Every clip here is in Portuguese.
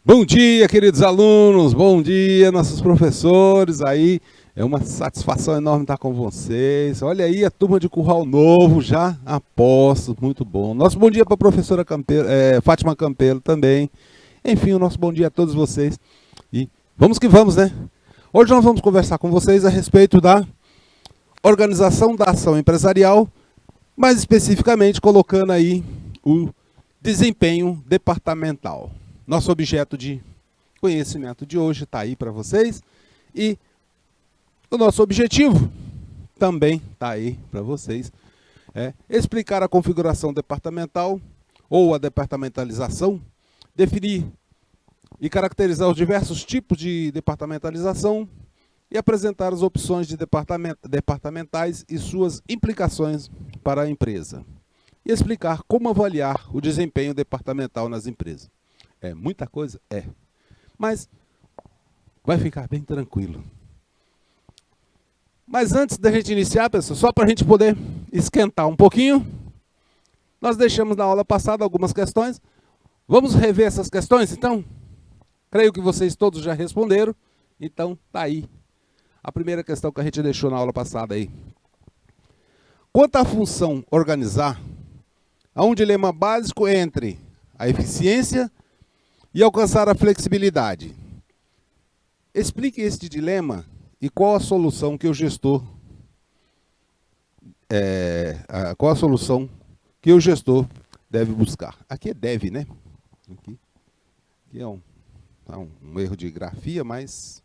Bom dia, queridos alunos, bom dia, nossos professores aí. É uma satisfação enorme estar com vocês. Olha aí a turma de Curral Novo já aposto, muito bom. Nosso bom dia para a professora Fátima Campelo também. Enfim, o nosso bom dia a todos vocês. E vamos que vamos, né? Hoje nós vamos conversar com vocês a respeito da organização da ação empresarial, mais especificamente colocando aí o desempenho departamental. Nosso objeto de conhecimento de hoje está aí para vocês. E o nosso objetivo também está aí para vocês. É explicar a configuração departamental ou a departamentalização, definir e caracterizar os diversos tipos de departamentalização e apresentar as opções de departamentais e suas implicações para a empresa. E explicar como avaliar o desempenho departamental nas empresas. É muita coisa? É. Mas vai ficar bem tranquilo. Mas antes da gente iniciar, pessoal, só para a gente poder esquentar um pouquinho, nós deixamos na aula passada algumas questões. Vamos rever essas questões, então? Creio que vocês todos já responderam. Então, tá aí a primeira questão que a gente deixou na aula passada aí. Quanto à função organizar, há um dilema básico entre a eficiência e alcançar a flexibilidade. Explique este dilema e qual a solução que o gestor deve buscar. Aqui é deve, né? Aqui é um erro de grafia, mas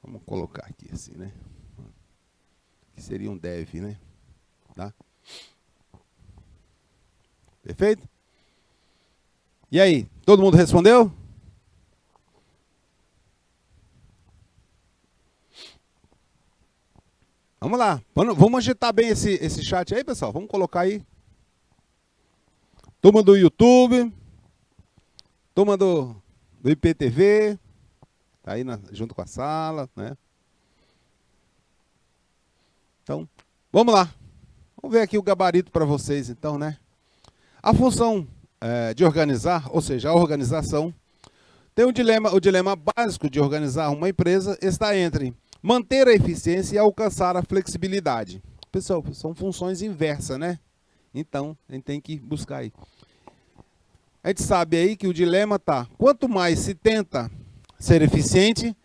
vamos colocar aqui assim, né? Que seria um deve, né? Tá? Perfeito? E aí, todo mundo respondeu? Vamos lá, vamos agitar bem esse chat aí, pessoal. Vamos colocar aí. Turma do YouTube, turma do IPTV, tá aí junto com a sala, né? Então, vamos lá. Vamos ver aqui o gabarito para vocês, então, né? A função de organizar, ou seja, a organização, tem o dilema básico de organizar uma empresa está entre manter a eficiência e alcançar a flexibilidade. Pessoal, são funções inversas, né? Então, a gente tem que buscar aí. A gente sabe aí que o dilema está, quanto mais se tenta ser eficiente,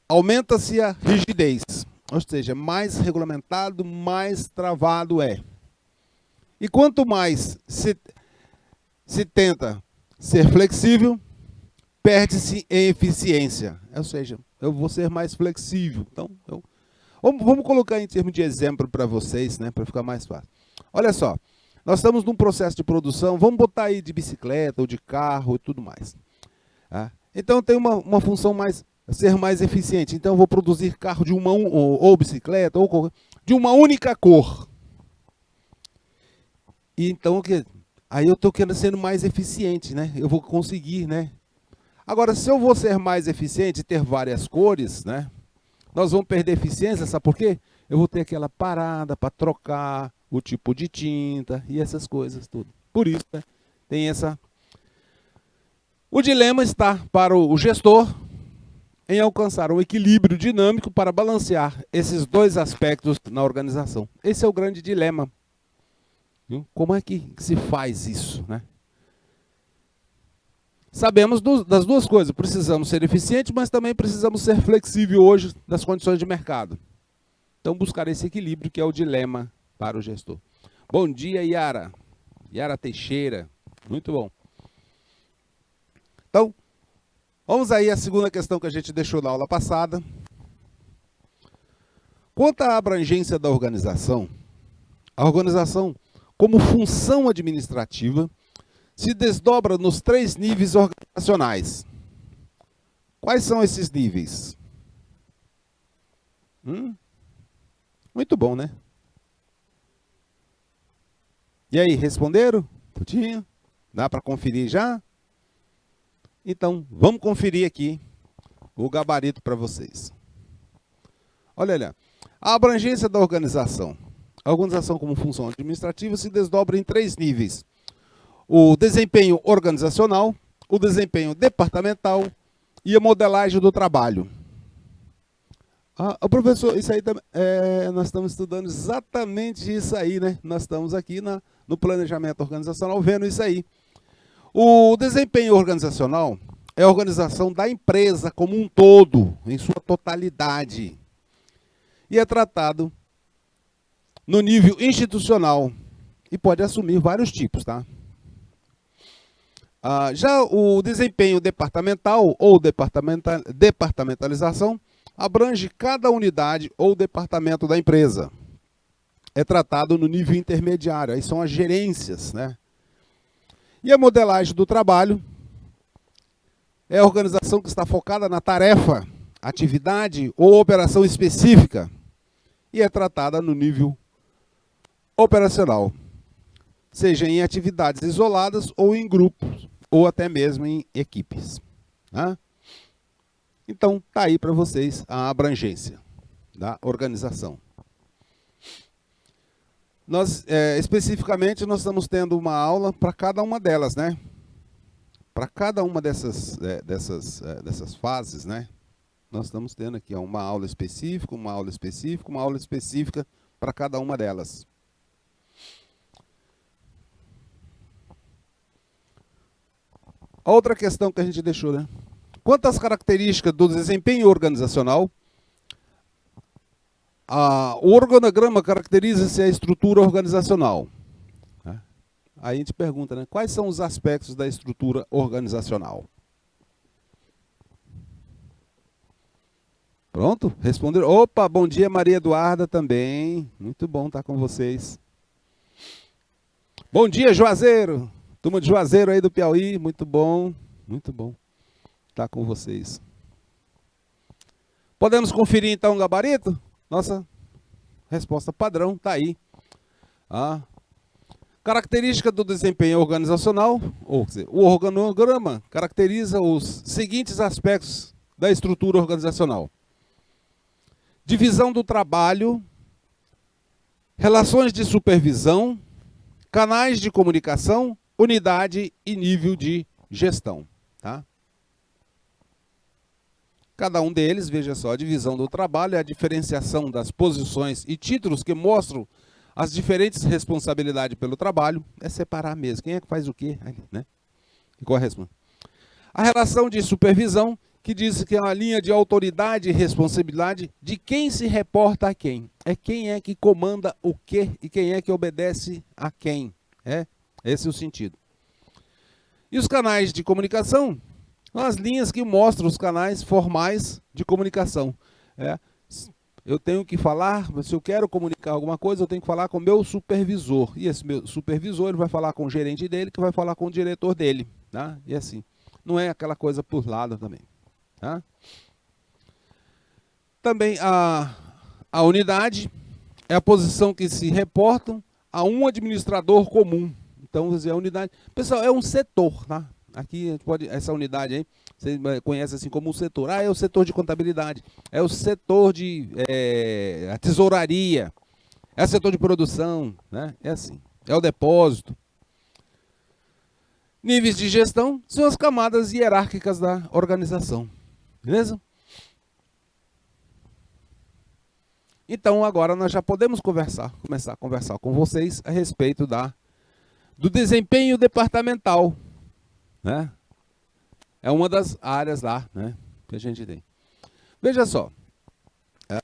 aumenta-se a rigidez. Ou seja, mais regulamentado, mais travado é. E quanto mais se tenta ser flexível, perde-se em eficiência. Ou seja, eu vou ser mais flexível. Então, vamos colocar em termos de exemplo para vocês, né, para ficar mais fácil. Olha só, nós estamos num processo de produção, vamos botar aí de bicicleta ou de carro e tudo mais. Tá? Então, tem uma função ser mais eficiente. Então, eu vou produzir carro de ou bicicleta, ou de uma única cor. E então, aí eu estou querendo ser mais eficiente, né? Eu vou conseguir, né? Agora, se eu vou ser mais eficiente e ter várias cores, né? Nós vamos perder eficiência, sabe por quê? Eu vou ter aquela parada para trocar o tipo de tinta e essas coisas tudo. Por isso, né, tem essa... O dilema está para o gestor em alcançar um equilíbrio dinâmico para balancear esses dois aspectos na organização. Esse é o grande dilema. Como é que se faz isso, né? Sabemos das duas coisas, precisamos ser eficientes, mas também precisamos ser flexíveis hoje das condições de mercado. Então, buscar esse equilíbrio que é o dilema para o gestor. Bom dia, Yara. Yara Teixeira. Muito bom. Então, vamos aí à segunda questão que a gente deixou na aula passada. Quanto à abrangência da organização, a organização, como função administrativa, se desdobra nos 3 níveis organizacionais. Quais são esses níveis? Muito bom, né? E aí, responderam? Tudinho? Dá para conferir já? Então, vamos conferir aqui o gabarito para vocês. Olha. A abrangência da organização. A organização como função administrativa se desdobra em 3 níveis. O desempenho organizacional, o desempenho departamental e a modelagem do trabalho. Professor, isso aí nós estamos estudando exatamente isso aí, né? Nós estamos aqui no planejamento organizacional vendo isso aí. O desempenho organizacional é a organização da empresa como um todo, em sua totalidade. E é tratado no nível institucional e pode assumir vários tipos, tá? Já o desempenho departamental ou departamentalização abrange cada unidade ou departamento da empresa. É tratado no nível intermediário, aí são as gerências, né? E a modelagem do trabalho é a organização que está focada na tarefa, atividade ou operação específica e é tratada no nível operacional, seja em atividades isoladas ou em grupos, ou até mesmo em equipes. Tá? Então, está aí para vocês a abrangência da organização. Especificamente, nós estamos tendo uma aula para cada uma delas, né? Para cada uma dessas fases, né? Nós estamos tendo aqui uma aula específica, uma aula específica, uma aula específica para cada uma delas. Outra questão que a gente deixou, né? Quanto às características do desempenho organizacional, o organograma caracteriza-se a estrutura organizacional. Aí a gente pergunta, né? Quais são os aspectos da estrutura organizacional? Pronto? Responderam. Opa, bom dia, Maria Eduarda também. Muito bom estar com vocês. Bom dia, Juazeiro. Turma de Juazeiro aí do Piauí, muito bom estar com vocês. Podemos conferir então o gabarito? Nossa resposta padrão está aí. Característica do desempenho organizacional, ou seja, o organograma caracteriza os seguintes aspectos da estrutura organizacional. Divisão do trabalho, relações de supervisão, canais de comunicação, unidade e nível de gestão. Tá? Cada um deles, veja só, a divisão do trabalho é a diferenciação das posições e títulos que mostram as diferentes responsabilidades pelo trabalho. É separar mesmo, quem é que faz o quê? Né? Qual a resposta? A relação de supervisão, que diz que é uma linha de autoridade e responsabilidade de quem se reporta a quem. É quem é que comanda o quê e quem é que obedece a quem. Esse é o sentido. E os canais de comunicação são as linhas que mostram os canais formais de comunicação. Eu tenho que falar, se eu quero comunicar alguma coisa, eu tenho que falar com o meu supervisor. E esse meu supervisor ele vai falar com o gerente dele, que vai falar com o diretor dele. Tá? E assim, não é aquela coisa por lado também. Tá? Também a unidade é a posição que se reportam a um administrador comum. Então, a unidade... Pessoal, é um setor, tá? Aqui, essa unidade aí, você conhece assim como um setor. É o setor de contabilidade, é o setor de a tesouraria, é o setor de produção, né? É assim, é o depósito. Níveis de gestão são as camadas hierárquicas da organização. Beleza? Então, agora nós já podemos começar a conversar com vocês a respeito do desempenho departamental. Né? É uma das áreas lá, né, que a gente tem. Veja só,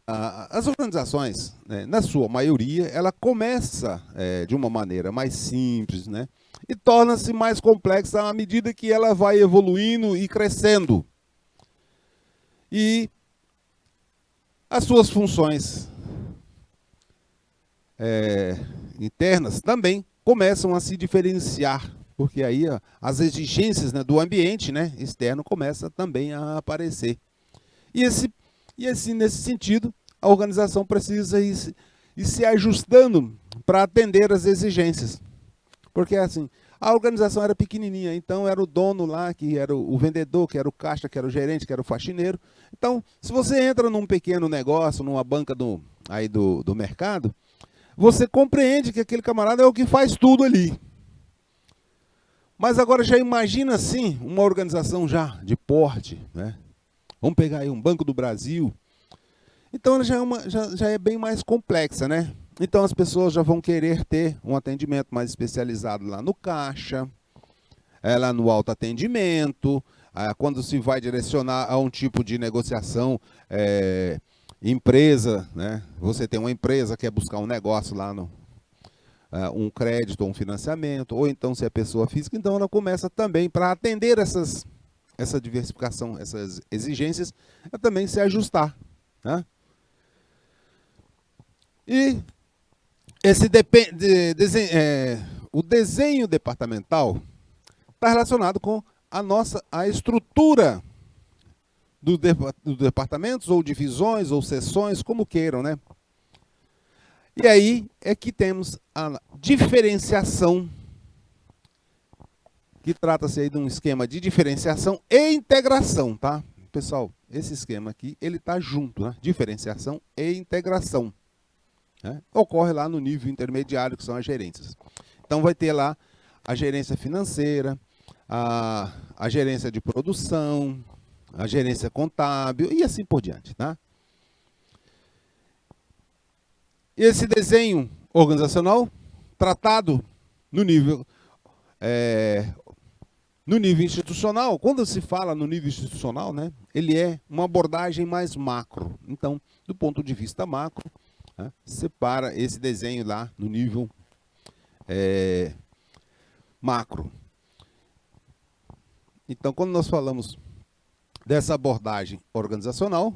as organizações, né, na sua maioria, ela começa de uma maneira mais simples, né, e torna-se mais complexa à medida que ela vai evoluindo e crescendo. E as suas funções internas também começam a se diferenciar, porque aí as exigências, né, do ambiente, né, externo começam também a aparecer. E nesse sentido, a organização precisa ir se ajustando para atender as exigências. Porque assim, a organização era pequenininha, então era o dono lá, que era o vendedor, que era o caixa, que era o gerente, que era o faxineiro. Então, se você entra num pequeno negócio, numa banca do mercado, você compreende que aquele camarada é o que faz tudo ali. Mas agora já imagina assim, uma organização já de porte, né? Vamos pegar aí um Banco do Brasil. Então ela já é bem mais complexa, né? Então as pessoas já vão querer ter um atendimento mais especializado lá no caixa, lá no autoatendimento, quando se vai direcionar a um tipo de negociação, empresa, né? Você tem uma empresa que quer buscar um negócio lá no um crédito ou um financiamento, ou então se é pessoa física, então ela começa também, para atender essa diversificação, essas exigências, a também se ajustar, né? E o desenho departamental está relacionado com a estrutura dos departamentos, ou divisões, ou seções, como queiram, né? E aí é que temos a diferenciação, que trata-se aí de um esquema de diferenciação e integração, tá? Pessoal, esse esquema aqui, ele está junto, né? Diferenciação e integração, né? Ocorre lá no nível intermediário, que são as gerências. Então vai ter lá a gerência financeira, a gerência de produção, a gerência contábil e assim por diante, tá? Esse desenho organizacional, tratado no nível institucional, quando se fala no nível institucional, né, ele é uma abordagem mais macro. Então, do ponto de vista macro, né, separa esse desenho lá no nível macro. Então, quando nós falamos dessa abordagem organizacional,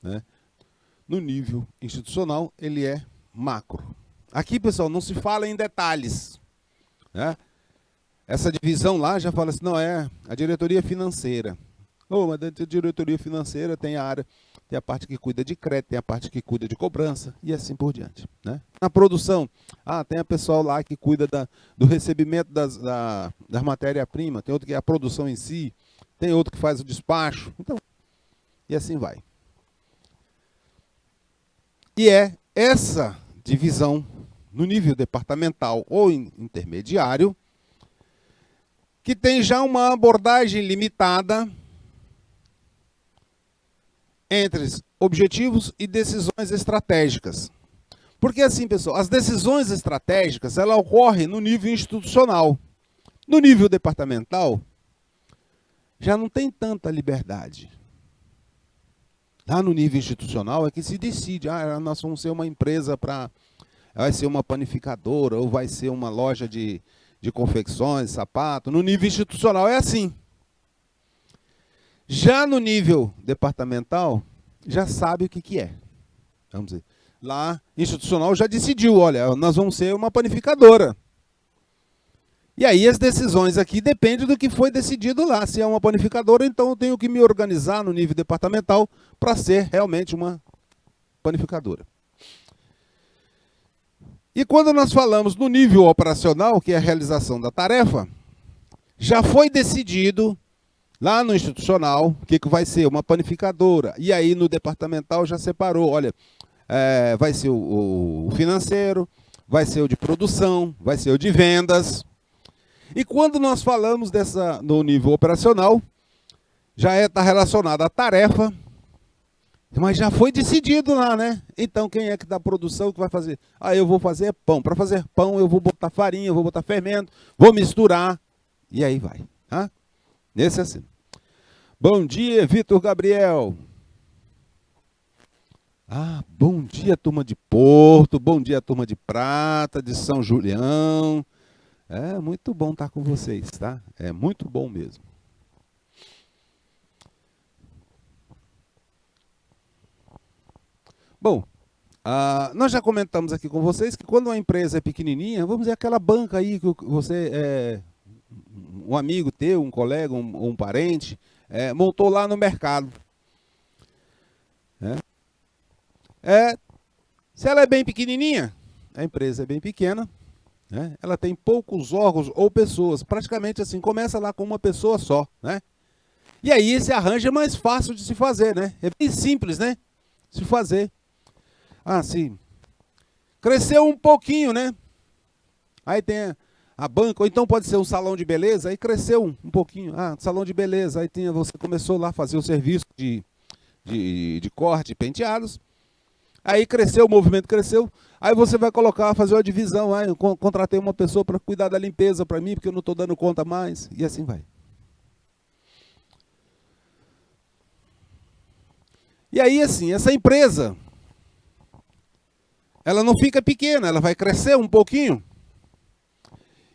né, no nível institucional, ele é macro. Aqui, pessoal, não se fala em detalhes, né? Essa divisão lá já fala assim, não, é a diretoria financeira. Mas dentro da diretoria financeira tem a parte que cuida de crédito, tem a parte que cuida de cobrança, e assim por diante, né? Na produção, tem a pessoal lá que cuida do recebimento da matéria-prima, tem outro que é a produção em si, tem outro que faz o despacho, então, e assim vai. E é essa divisão no nível departamental ou intermediário que tem já uma abordagem limitada entre objetivos e decisões estratégicas. Porque assim, pessoal, as decisões estratégicas, ela ocorrem no nível institucional. No nível departamental, já não tem tanta liberdade. Lá no nível institucional é que se decide, nós vamos ser uma empresa vai ser uma panificadora, ou vai ser uma loja de confecções, sapato. No nível institucional é assim. Já no nível departamental, já sabe o que é. Vamos dizer, lá, institucional já decidiu, olha, nós vamos ser uma panificadora. E aí as decisões aqui dependem do que foi decidido lá. Se é uma panificadora, então eu tenho que me organizar no nível departamental para ser realmente uma panificadora. E quando nós falamos no nível operacional, que é a realização da tarefa, já foi decidido lá no institucional o que vai ser uma panificadora. E aí no departamental já separou, olha, vai ser o financeiro, vai ser o de produção, vai ser o de vendas. E quando nós falamos no nível operacional, já está relacionado à tarefa, mas já foi decidido lá, né? Então, quem é que dá produção que vai fazer? Eu vou fazer pão. Para fazer pão, eu vou botar farinha, eu vou botar fermento, vou misturar, e aí vai. Tá? Nesse assim. Bom dia, Vitor Gabriel. Bom dia, turma de Porto, bom dia, turma de Prata, de São Julião. É muito bom estar com vocês, tá? É muito bom mesmo. Bom, nós já comentamos aqui com vocês que quando uma empresa é pequenininha, vamos dizer aquela banca aí que você, um amigo teu, um colega, um parente, montou lá no mercado. Se ela é bem pequenininha, a empresa é bem pequena, né? Ela tem poucos órgãos ou pessoas, praticamente assim, começa lá com uma pessoa só, né? E aí esse arranjo é mais fácil de se fazer, né? É bem simples, né? Se fazer. Sim. Cresceu um pouquinho, né? Aí tem a banca, ou então pode ser um salão de beleza, aí cresceu um pouquinho. Ah, salão de beleza, aí você começou lá a fazer o serviço de corte, penteados. Aí cresceu, o movimento cresceu. Aí você vai fazer uma divisão. Aí eu contratei uma pessoa para cuidar da limpeza para mim, porque eu não estou dando conta mais. E assim vai. E aí, assim, essa empresa, ela não fica pequena, ela vai crescer um pouquinho.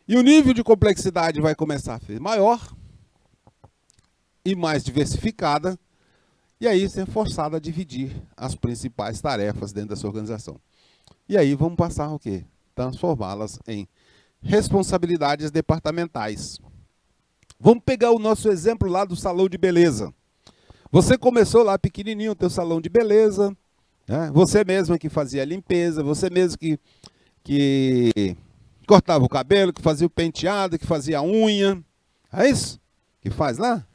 E o nível de complexidade vai começar a ser maior e mais diversificada. E aí você é forçado a dividir as principais tarefas dentro dessa organização. E aí vamos passar o quê? Transformá-las em responsabilidades departamentais. Vamos pegar o nosso exemplo lá do salão de beleza. Você começou lá pequenininho o teu salão de beleza, né? Você mesmo que fazia a limpeza, você mesmo que cortava o cabelo, que fazia o penteado, que fazia a unha. É isso que faz lá?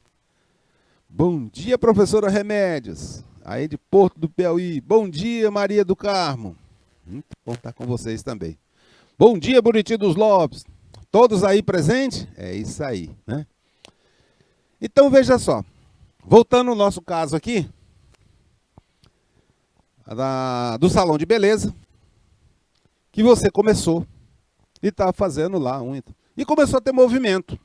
Bom dia, professora Remédios, aí de Porto do Piauí. Bom dia, Maria do Carmo. Muito bom estar com vocês também. Bom dia, Buriti dos Lopes. Todos aí presentes? É isso aí, né? Então, veja só. Voltando ao nosso caso aqui, do salão de beleza, que você começou e estava fazendo lá unha. E começou a ter movimento.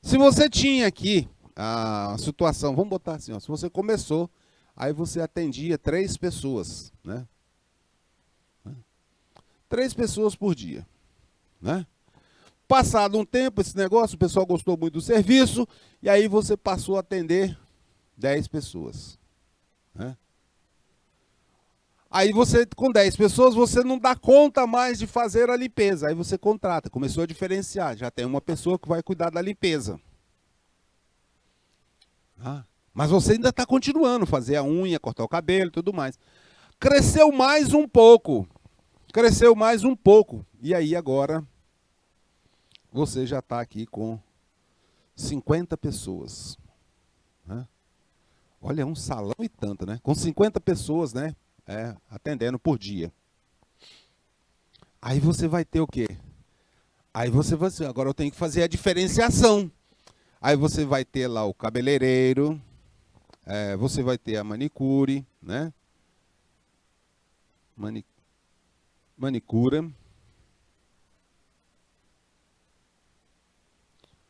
Se você tinha aqui a situação, vamos botar assim, ó, se você começou, aí você atendia 3 pessoas, né? 3 pessoas por dia, né? Passado um tempo, esse negócio, o pessoal gostou muito do serviço, e aí você passou a atender 10 pessoas, né? Aí você, com 10 pessoas, você não dá conta mais de fazer a limpeza, aí você contrata, começou a diferenciar, já tem uma pessoa que vai cuidar da limpeza. Mas você ainda está continuando, fazer a unha, cortar o cabelo e tudo mais. Cresceu mais um pouco. Cresceu mais um pouco. E aí agora você já está aqui com 50 pessoas. Né? Olha, é um salão e tanto, né? Com 50 pessoas, né? Atendendo por dia. Aí você vai ter o quê? Aí você vai dizer, agora eu tenho que fazer a diferenciação. Aí você vai ter lá o cabeleireiro, você vai ter a manicure, né? Manicura.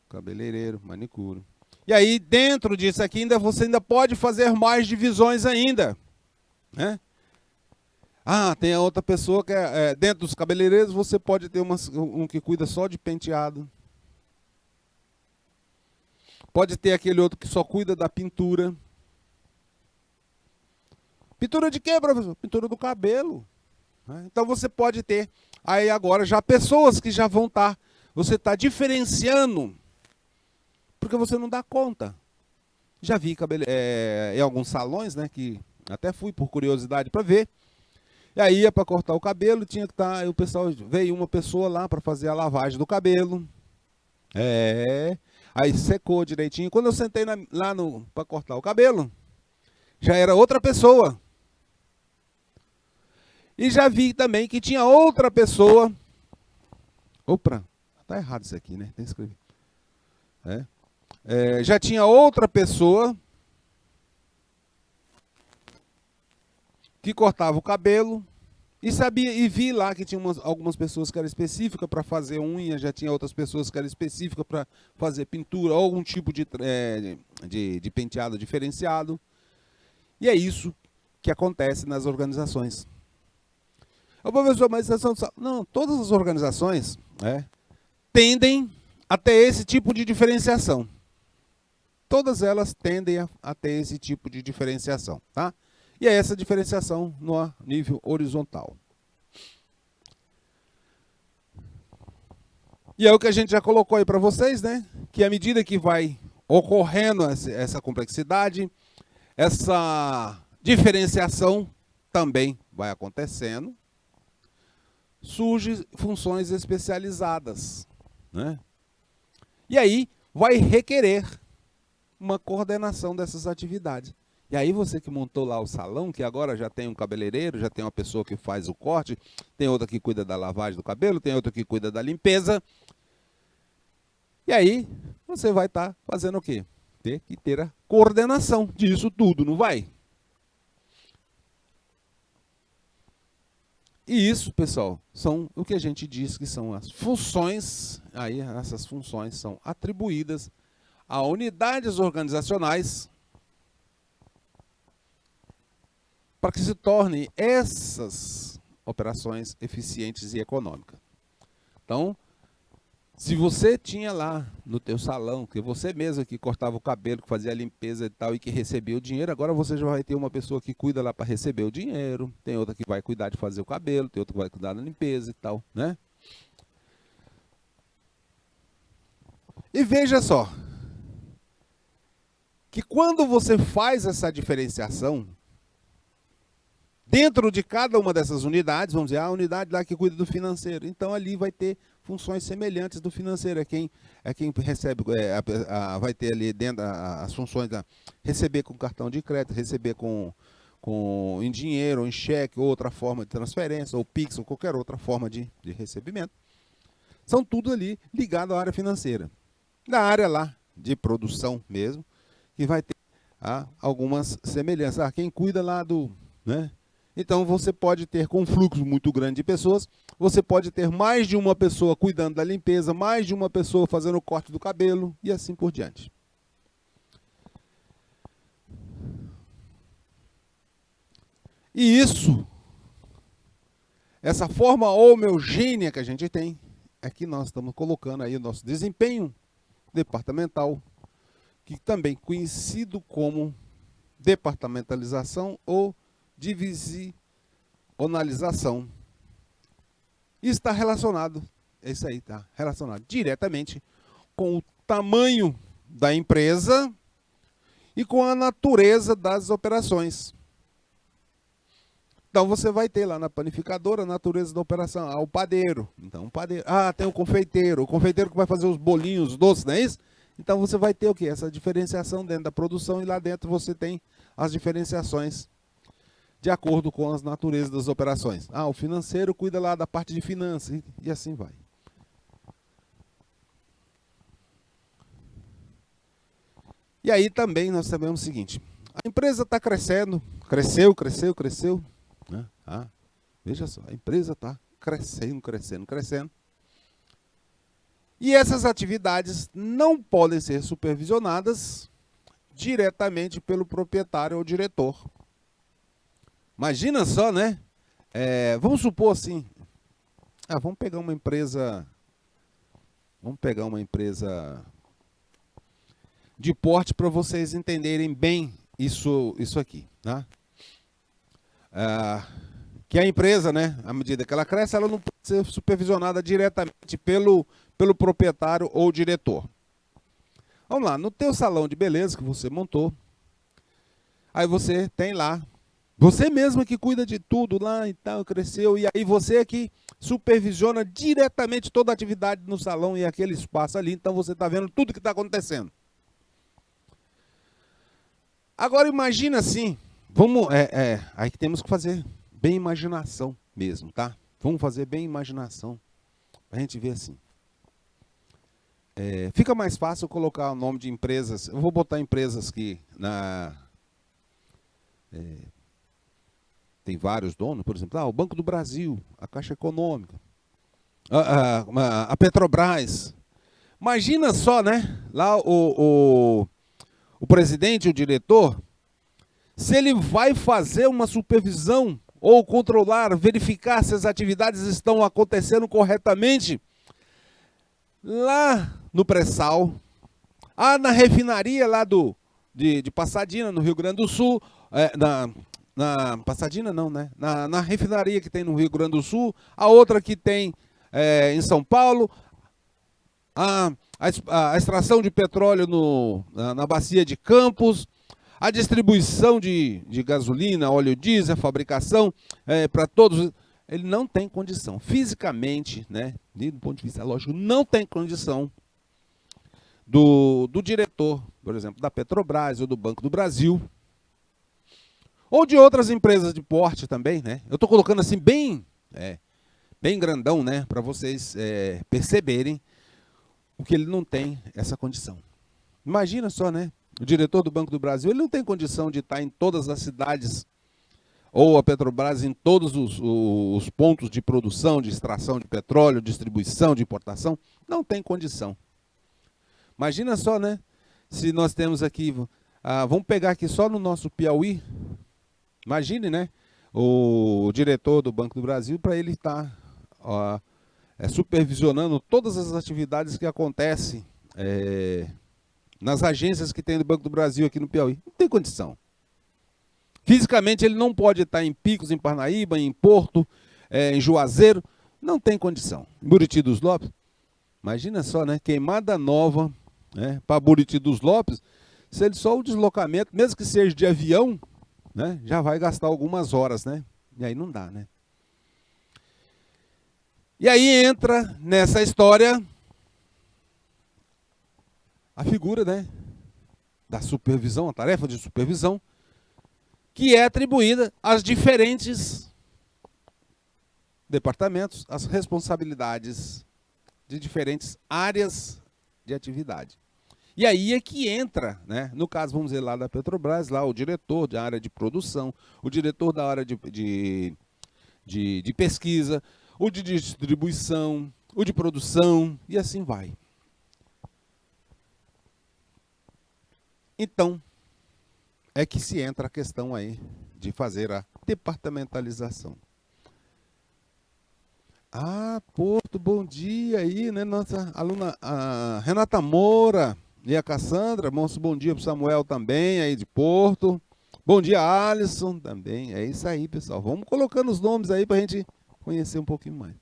Cabeleireiro, manicure. E aí, dentro disso aqui, você ainda pode fazer mais divisões ainda, né? Tem a outra pessoa que dentro dos cabeleireiros, você pode ter um que cuida só de penteado. Pode ter aquele outro que só cuida da pintura. Pintura de quê, professor? Pintura do cabelo. Então você pode ter aí agora já pessoas que já vão estar. Você está diferenciando, porque você não dá conta. Já vi em alguns salões, né, que até fui por curiosidade para ver. E aí ia para cortar o cabelo, tinha que estar. Aí o pessoal veio uma pessoa lá para fazer a lavagem do cabelo. Aí secou direitinho. Quando eu sentei lá para cortar o cabelo, já era outra pessoa. E já vi também que tinha outra pessoa. Opa, tá errado isso aqui, né? Tem que escrever. Já tinha outra pessoa que cortava o cabelo. E vi lá que tinha algumas pessoas que eram específicas para fazer unha, já tinha outras pessoas que eram específicas para fazer pintura, ou algum tipo de penteado diferenciado. E é isso que acontece nas organizações. Professor, mas não, todas as organizações tendem a ter esse tipo de diferenciação. Todas elas tendem a ter esse tipo de diferenciação, tá? E é essa diferenciação no nível horizontal. E é o que a gente já colocou aí para vocês, né? Que à medida que vai ocorrendo essa complexidade, essa diferenciação também vai acontecendo. Surgem funções especializadas, né? E aí vai requerer uma coordenação dessas atividades. E aí você que montou lá o salão, que agora já tem um cabeleireiro, já tem uma pessoa que faz o corte, tem outra que cuida da lavagem do cabelo, tem outra que cuida da limpeza. E aí, você vai estar fazendo o quê? Ter que ter a coordenação disso tudo, não vai? E isso, pessoal, são o que a gente diz que são as funções, aí essas funções são atribuídas a unidades organizacionais para que se tornem essas operações eficientes e econômicas. Então, se você tinha lá no teu salão, que você mesmo que cortava o cabelo, que fazia a limpeza e tal, e que recebia o dinheiro, agora você já vai ter uma pessoa que cuida lá para receber o dinheiro, tem outra que vai cuidar de fazer o cabelo, tem outra que vai cuidar da limpeza e tal, né? E veja só, que quando você faz essa diferenciação, dentro de cada uma dessas unidades, vamos dizer, a unidade lá que cuida do financeiro, então ali vai ter funções semelhantes do financeiro, é quem recebe, vai ter ali dentro as funções da receber com cartão de crédito, receber em dinheiro, ou em cheque, ou outra forma de transferência, ou Pix, ou qualquer outra forma de recebimento. São tudo ali ligado à área financeira. Na área lá de produção mesmo, que vai ter algumas semelhanças. Quem cuida lá do... né? Então, você pode ter, com um fluxo muito grande de pessoas, você pode ter mais de uma pessoa cuidando da limpeza, mais de uma pessoa fazendo o corte do cabelo, e assim por diante. E isso, essa forma homogênea que a gente tem, é que nós estamos colocando aí o nosso desempenho departamental, que também é conhecido como departamentalização ou divisionalização. Isso está relacionado, isso aí está relacionado diretamente com o tamanho da empresa e com a natureza das operações. Então você vai ter lá na panificadora a natureza da operação, o padeiro. Então, o padeiro. Tem o confeiteiro que vai fazer os bolinhos, os doces, não é isso? Então você vai ter o quê? Essa diferenciação dentro da produção, e lá dentro você tem as diferenciações de acordo com as naturezas das operações. O financeiro cuida lá da parte de finanças, e assim vai. E aí também nós sabemos o seguinte: a empresa está crescendo, cresceu. Né? Veja só, a empresa está crescendo. E essas atividades não podem ser supervisionadas diretamente pelo proprietário ou diretor. Imagina só, né? Vamos supor assim, vamos pegar uma empresa de porte para vocês entenderem bem isso aqui, tá? Que a empresa, né, à medida que ela cresce, ela não pode ser supervisionada diretamente pelo proprietário ou diretor. Vamos lá, no teu salão de beleza que você montou, aí você tem lá, você mesmo que cuida de tudo lá e tal, cresceu, e aí você é que supervisiona diretamente toda a atividade no salão e aquele espaço ali, então você está vendo tudo que está acontecendo. Agora imagina assim, aí que temos que fazer bem imaginação mesmo, tá? Vamos fazer bem imaginação, para a gente ver assim. Fica mais fácil colocar o nome de empresas, eu vou botar empresas que tem vários donos, por exemplo, o Banco do Brasil, a Caixa Econômica, a Petrobras. Imagina só, né? Lá o presidente, o diretor, se ele vai fazer uma supervisão ou controlar, verificar se as atividades estão acontecendo corretamente lá no pré-sal, na refinaria lá de Passadina, no Rio Grande do Sul, na Passadina não, né? Na refinaria que tem no Rio Grande do Sul, a outra que tem em São Paulo, a extração de petróleo na bacia de Campos, a distribuição de gasolina, óleo diesel, a fabricação para todos. Ele não tem condição, fisicamente, né, do ponto de vista lógico, não tem condição do diretor, por exemplo, da Petrobras ou do Banco do Brasil, ou de outras empresas de porte também, né? Eu estou colocando assim bem grandão, né, para vocês perceberem Porque ele não tem essa condição. Imagina só, né? O diretor do Banco do Brasil, ele não tem condição de estar em todas as cidades, ou a Petrobras em todos os pontos de produção, de extração de petróleo, distribuição, de importação. Não tem condição. Imagina só, né? Se nós temos aqui, vamos pegar aqui só no nosso Piauí, imagine, né? O diretor do Banco do Brasil, para ele estar supervisionando todas as atividades que acontecem nas agências que tem do Banco do Brasil aqui no Piauí. Não tem condição. Fisicamente ele não pode estar em Picos, em Parnaíba, em Porto, em Juazeiro. Não tem condição. Buriti dos Lopes, imagina só, né? Queimada Nova, né? Para Buriti dos Lopes, se ele só o deslocamento, mesmo que seja de avião, né? Já vai gastar algumas horas, né? E aí não dá, né? E aí entra nessa história a figura, né, da supervisão, a tarefa de supervisão, que é atribuída aos diferentes departamentos, as responsabilidades de diferentes áreas de atividade. E aí é que entra, né, no caso, vamos dizer, lá da Petrobras, lá o diretor da área de produção, o diretor da área de pesquisa, o de distribuição, o de produção, e assim vai. Então, é que se entra a questão aí de fazer a departamentalização. Porto, bom dia aí, né? Nossa aluna, a Renata Moura e a Cassandra, bom dia para o Samuel também, aí de Porto. Bom dia, Alisson, também. É isso aí, pessoal. Vamos colocando os nomes aí para a gente conhecer um pouquinho mais.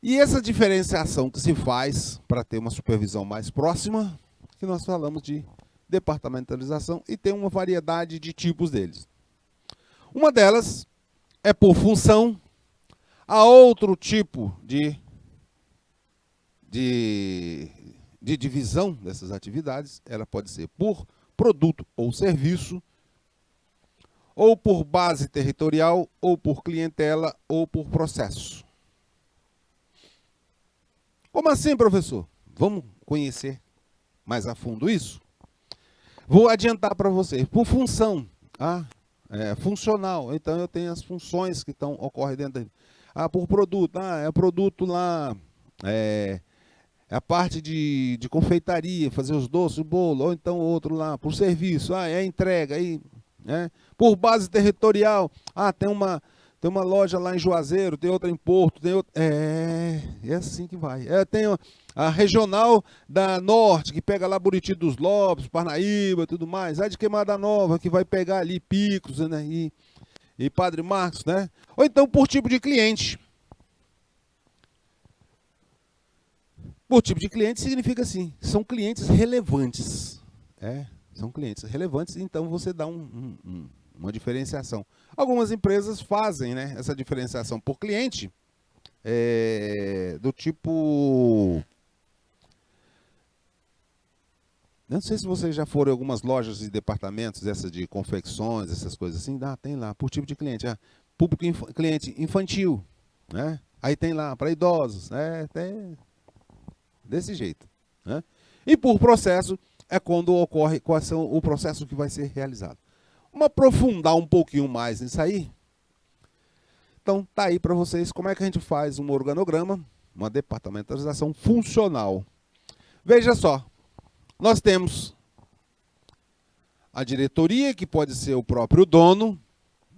E essa diferenciação que se faz para ter uma supervisão mais próxima, que nós falamos de departamentalização, e tem uma variedade de tipos deles. Uma delas é por função, há outro tipo de divisão dessas atividades, ela pode ser por produto ou serviço, ou por base territorial, ou por clientela, ou por processo. Como assim, professor? Vamos conhecer mais a fundo isso? Vou adiantar para vocês. Por função, funcional, então eu tenho as funções que ocorrem dentro dele. Por produto, é produto lá, é a parte de confeitaria, fazer os doces, o bolo, ou então outro lá, por serviço, é a entrega, aí, né? Por base territorial, tem uma loja lá em Juazeiro, tem outra em Porto, tem outra. É assim que vai. Tem a regional da Norte, que pega lá Buriti dos Lopes, Parnaíba e tudo mais. A de Queimada Nova, que vai pegar ali Picos, né? E Padre Marcos, né? Ou então por tipo de cliente. Por tipo de cliente significa assim, são clientes relevantes. São clientes relevantes, então você dá uma diferenciação. Algumas empresas fazem, né, essa diferenciação por cliente, do tipo... Não sei se vocês já foram em algumas lojas e departamentos, essas de confecções, essas coisas assim, tem lá, por tipo de cliente. Público cliente infantil, né? Aí tem lá para idosos, né? Tem desse jeito, né? E por processo é quando ocorre o processo que vai ser realizado. Vamos aprofundar um pouquinho mais nisso aí? Então, tá aí para vocês como é que a gente faz um organograma, uma departamentalização funcional. Veja só, nós temos a diretoria, que pode ser o próprio dono,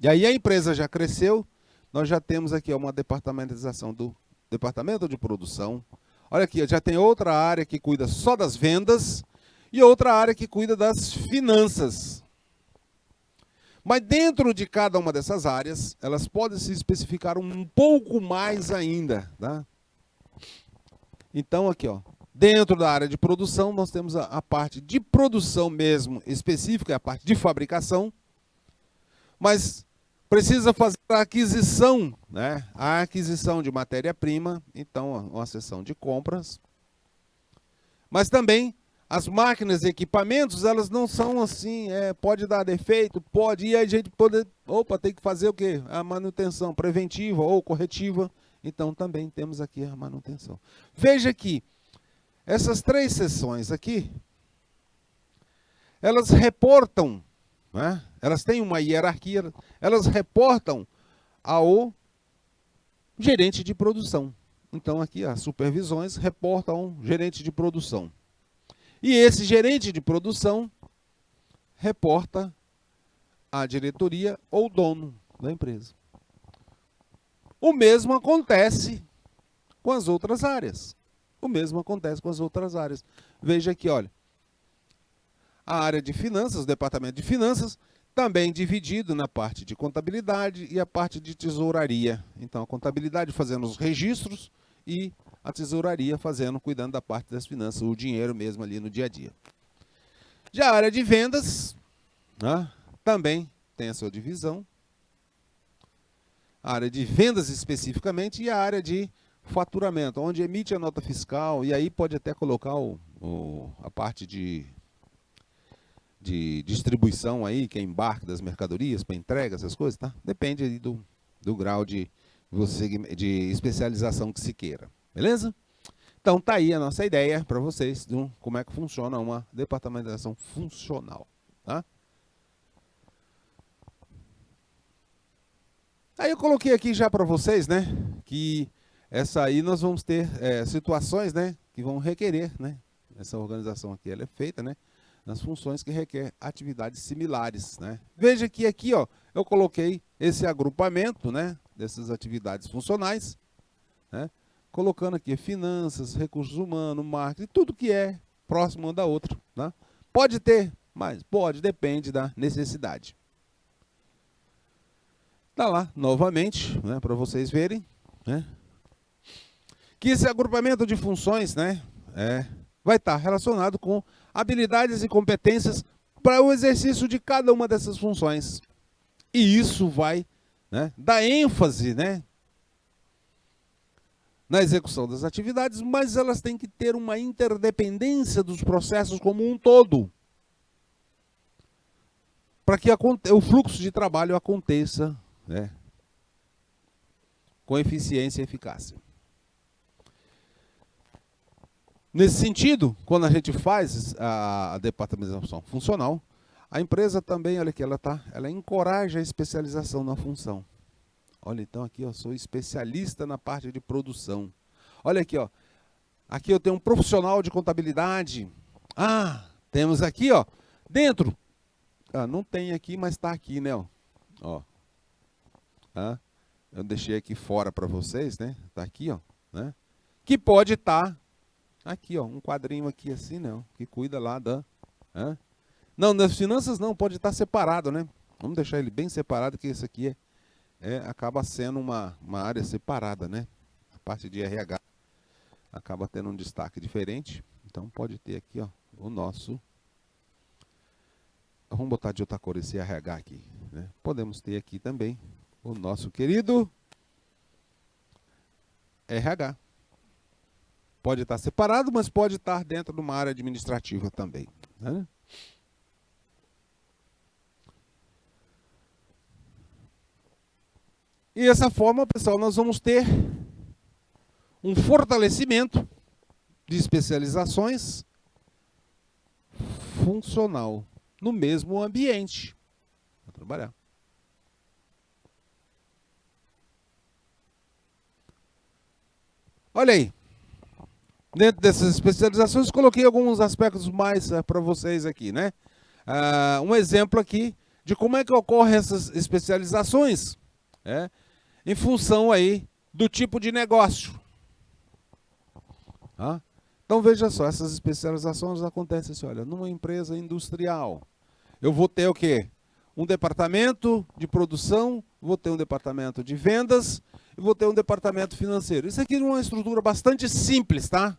e aí a empresa já cresceu, nós já temos aqui uma departamentalização do departamento de produção. Olha aqui, já tem outra área que cuida só das vendas e outra área que cuida das finanças. Mas dentro de cada uma dessas áreas, elas podem se especificar um pouco mais ainda, tá? Então aqui, dentro da área de produção, nós temos a parte de produção mesmo específica, a parte de fabricação, mas precisa fazer a aquisição, né? A aquisição de matéria-prima, então uma seção de compras. Mas também as máquinas e equipamentos, elas não são assim, pode dar defeito, pode, e a gente tem que fazer o quê? A manutenção preventiva ou corretiva, Então também temos aqui a manutenção. Veja que essas 3 seções aqui, elas reportam, né? Elas têm uma hierarquia, elas reportam ao gerente de produção. Então aqui as supervisões reportam ao gerente de produção. E esse gerente de produção reporta à diretoria ou dono da empresa. O mesmo acontece com as outras áreas. O mesmo acontece com as outras áreas. Veja aqui, olha. A área de finanças, o departamento de finanças, também dividido na parte de contabilidade e a parte de tesouraria. Então, a contabilidade fazendo os registros e a tesouraria cuidando da parte das finanças, o dinheiro mesmo ali no dia a dia. Já a área de vendas, né, também tem a sua divisão. A área de vendas especificamente e a área de faturamento, onde emite a nota fiscal, e aí pode até colocar a parte de distribuição aí, que é embarque das mercadorias para entrega, essas coisas, tá? Depende aí do grau de especialização que se queira, beleza? Então tá aí a nossa ideia para vocês de como é que funciona uma departamentação funcional, tá? Aí eu coloquei aqui já para vocês, né, que essa aí nós vamos ter situações, né, que vão requerer, né, essa organização aqui ela é feita, né, nas funções que requer atividades similares, né. Veja que aqui, ó, eu coloquei esse agrupamento, né, dessas atividades funcionais, né, colocando aqui finanças, recursos humanos, marketing, tudo que é próximo uma da outra, né. Pode ter, mas pode, depende da necessidade. Está lá, novamente, né, para vocês verem, né, que esse agrupamento de funções, né, vai estar relacionado com habilidades e competências para o exercício de cada uma dessas funções. E isso vai, né, dar ênfase, né, na execução das atividades, mas elas têm que ter uma interdependência dos processos como um todo, para que o fluxo de trabalho aconteça, né, com eficiência e eficácia. Nesse sentido, quando a gente faz a departamentação funcional, a empresa também, olha aqui, ela encoraja a especialização na função. Olha, então aqui eu sou especialista na parte de produção. Olha aqui, ó, aqui eu tenho um profissional de contabilidade. Ah, temos aqui, ó, dentro. Ah, não tem aqui, mas está aqui, né? Ó. Ah, eu deixei aqui fora para vocês, né? Está aqui, ó, né? Que pode estar aqui, ó, um quadrinho aqui assim, não, que cuida lá da... Não, nas finanças não, pode estar separado, né? Vamos deixar ele bem separado, que esse aqui acaba sendo uma área separada, né? A parte de RH acaba tendo um destaque diferente. Então pode ter aqui, ó, o nosso... Vamos botar de outra cor esse RH aqui, né? Podemos ter aqui também o nosso querido RH. Pode estar separado, mas pode estar dentro de uma área administrativa também, né? E dessa forma, pessoal, nós vamos ter um fortalecimento de especializações funcional no mesmo ambiente para trabalhar. Olha aí. Dentro dessas especializações, coloquei alguns aspectos mais para vocês aqui, né? Um exemplo aqui de como é que ocorrem essas especializações, em função aí do tipo de negócio. Então veja só, essas especializações acontecem assim, olha, numa empresa industrial, eu vou ter o quê? Um departamento de produção, vou ter um departamento de vendas e vou ter um departamento financeiro. Isso aqui é uma estrutura bastante simples, tá?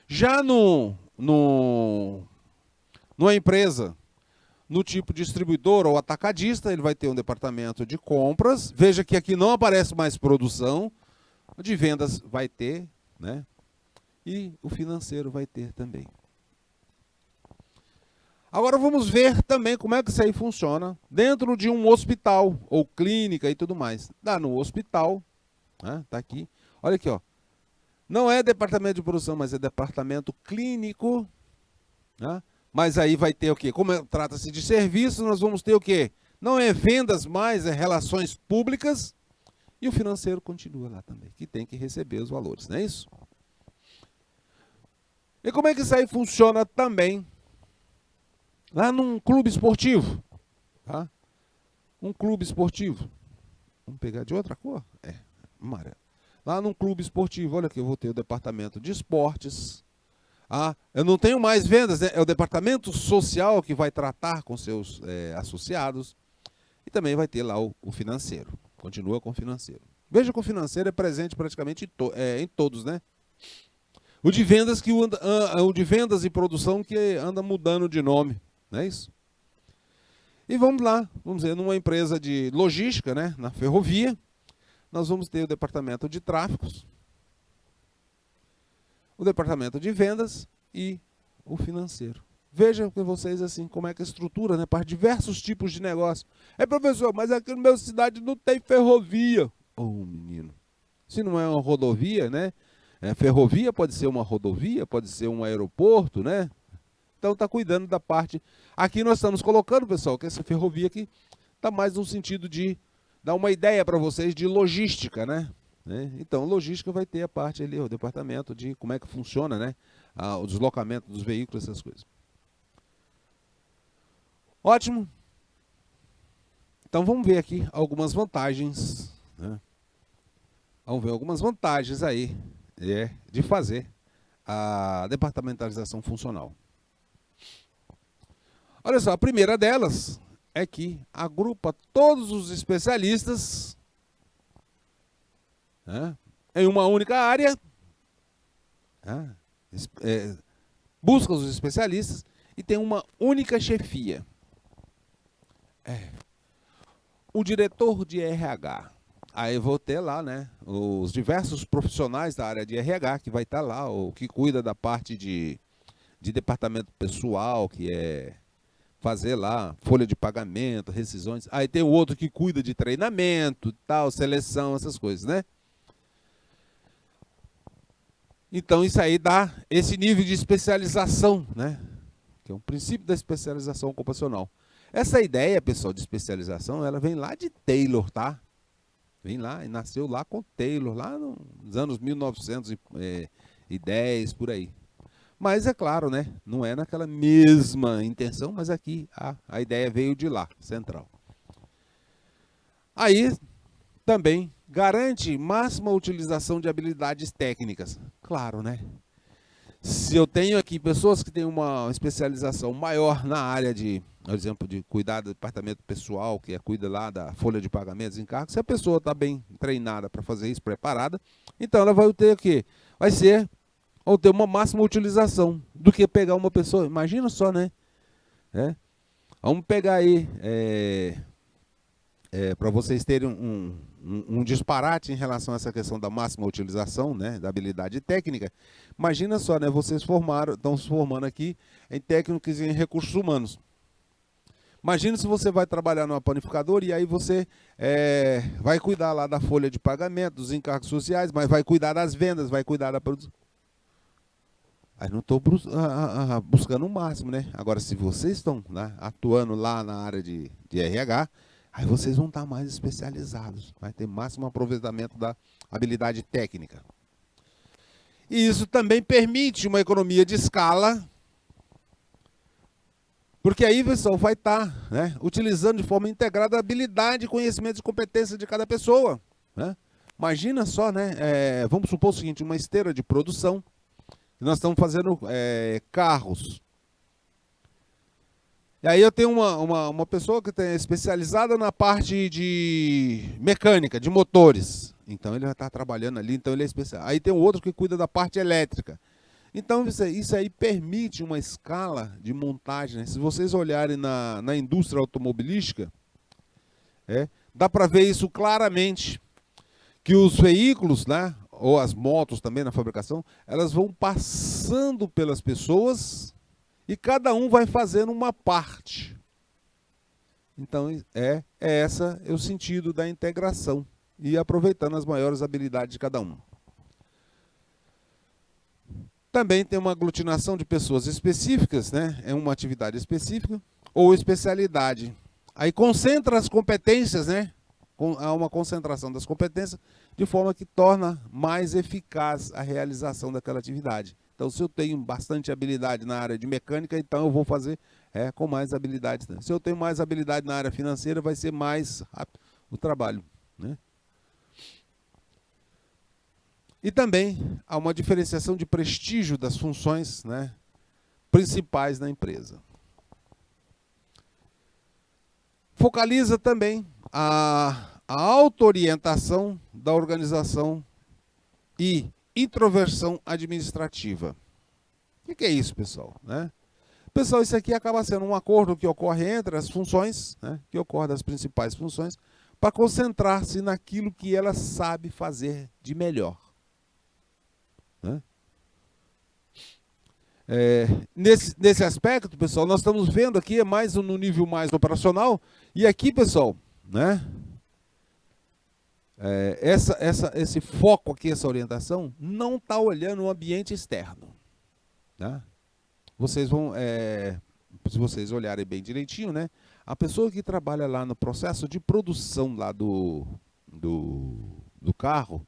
Já numa empresa, no tipo distribuidor ou atacadista, ele vai ter um departamento de compras. Veja que aqui não aparece mais produção. O de vendas vai ter, né? E o financeiro vai ter também. Agora vamos ver também como é que isso aí funciona dentro de um hospital ou clínica e tudo mais. No hospital, né? Tá aqui. Olha aqui, ó. Não é departamento de produção, mas é departamento clínico, né? Mas aí vai ter o quê? Como trata-se de serviço, nós vamos ter o quê? Não é vendas mais, é relações públicas. E o financeiro continua lá também, que tem que receber os valores, não é isso? E como é que isso aí funciona também? Lá num clube esportivo, tá? Um clube esportivo. Vamos pegar de outra cor? É, amarelo. Lá num clube esportivo, olha aqui, eu vou ter o departamento de esportes. Eu não tenho mais vendas, né? É o departamento social que vai tratar com seus associados. E também vai ter lá o financeiro. Continua com o financeiro. Veja que o financeiro é presente praticamente em todos, né? O de vendas o de vendas e produção que anda mudando de nome, não é isso? E vamos lá, vamos dizer, numa empresa de logística, né, na ferrovia, nós vamos ter o departamento de tráfegos, o departamento de vendas e o financeiro. Vejam que vocês assim, como é que é a estrutura, né, para diversos tipos de negócio. Professor, mas aqui na minha cidade não tem ferrovia. Menino, se não é uma rodovia, né? Ferrovia pode ser uma rodovia, pode ser um aeroporto, né? Então está cuidando da parte. Aqui nós estamos colocando, pessoal, que essa ferrovia aqui está mais no sentido de dar uma ideia para vocês de logística, né? Então, logística vai ter a parte ali, o departamento de como é que funciona, né? O deslocamento dos veículos, essas coisas. Ótimo. Então vamos ver aqui algumas vantagens, né? Vamos ver algumas vantagens aí de fazer a departamentalização funcional. Olha só, a primeira delas é que agrupa todos os especialistas, né, em uma única área, né, busca os especialistas e tem uma única chefia. O diretor de RH. Aí eu vou ter lá, né, os diversos profissionais da área de RH que vai estar lá, o que cuida da parte de departamento pessoal, que é fazer lá folha de pagamento, rescisões. Aí tem o outro que cuida de treinamento, tal, seleção, essas coisas, né? Então isso aí dá esse nível de especialização, né? Que é um princípio da especialização ocupacional. Essa ideia, pessoal, de especialização, ela vem lá de Taylor, Vem lá e nasceu lá com Taylor, lá nos anos 1910, por aí. Mas é claro, né? Não é naquela mesma intenção, mas aqui a ideia veio de lá, central. Aí também garante máxima utilização de habilidades técnicas. Claro, né? Se eu tenho aqui pessoas que têm uma especialização maior na área de, por exemplo, de cuidar do departamento pessoal, que cuida lá da folha de pagamentos, encargos, se a pessoa está bem treinada para fazer isso, preparada, então ela vai ter o quê? Ou ter uma máxima utilização do que pegar uma pessoa. Imagina só, né? Vamos pegar aí, para vocês terem um disparate em relação a essa questão da máxima utilização, né, da habilidade técnica. Imagina só, né, vocês estão se formando aqui em técnicos em recursos humanos. Imagina se você vai trabalhar numa panificadora e aí você vai cuidar lá da folha de pagamento, dos encargos sociais, mas vai cuidar das vendas, vai cuidar da produção. Aí não estou buscando o máximo, né? Agora, se vocês estão, né, atuando lá na área de RH, aí vocês vão estar mais especializados. Vai ter máximo aproveitamento da habilidade técnica. E isso também permite uma economia de escala, porque aí, pessoal, vai estar, né, utilizando de forma integrada a habilidade, conhecimento e competência de cada pessoa, né? Imagina só, né? Vamos supor o seguinte, uma esteira de produção. Nós estamos fazendo carros. E aí eu tenho uma pessoa que é especializada na parte de mecânica, de motores. Então ele vai estar trabalhando ali, então ele é especial. Aí tem o outro que cuida da parte elétrica. Então isso aí permite uma escala de montagem, né? Se vocês olharem na indústria automobilística, dá para ver isso claramente, que os veículos, né, ou as motos também na fabricação, elas vão passando pelas pessoas e cada um vai fazendo uma parte. Então, esse é o sentido da integração, e aproveitando as maiores habilidades de cada um. Também tem uma aglutinação de pessoas específicas, né? É uma atividade específica ou especialidade. Aí concentra as competências, né? Há uma concentração das competências de forma que torna mais eficaz a realização daquela atividade. Então, se eu tenho bastante habilidade na área de mecânica, então eu vou fazer com mais habilidades. Né? Se eu tenho mais habilidade na área financeira, vai ser mais rápido o trabalho. Né? E também há uma diferenciação de prestígio das funções, né, principais da empresa. Focaliza também a auto-orientação da organização e introversão administrativa. O que é isso, pessoal? Né? Pessoal, isso aqui acaba sendo um acordo que ocorre entre as funções, né, que ocorre das principais funções, para concentrar-se naquilo que ela sabe fazer de melhor. Né? Nesse aspecto, pessoal, nós estamos vendo aqui, é mais no nível mais operacional, e aqui, pessoal, né, esse foco aqui, essa orientação, não está olhando o ambiente externo. Tá? Vocês vão, se vocês olharem bem direitinho, né, a pessoa que trabalha lá no processo de produção lá do carro,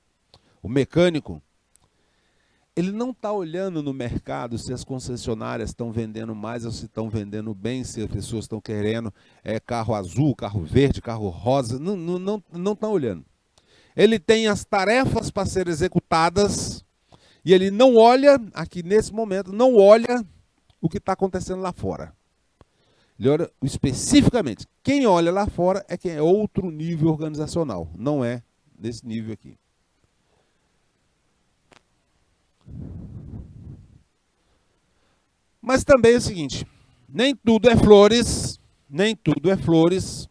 o mecânico, ele não está olhando no mercado se as concessionárias estão vendendo mais ou se estão vendendo bem, se as pessoas estão querendo carro azul, carro verde, carro rosa. Não está olhando. Ele tem as tarefas para serem executadas e ele não olha, aqui nesse momento, não olha o que está acontecendo lá fora. Ele olha especificamente. Quem olha lá fora é quem é outro nível organizacional, não é nesse nível aqui. Mas também é o seguinte, nem tudo é flores, nem tudo é flores.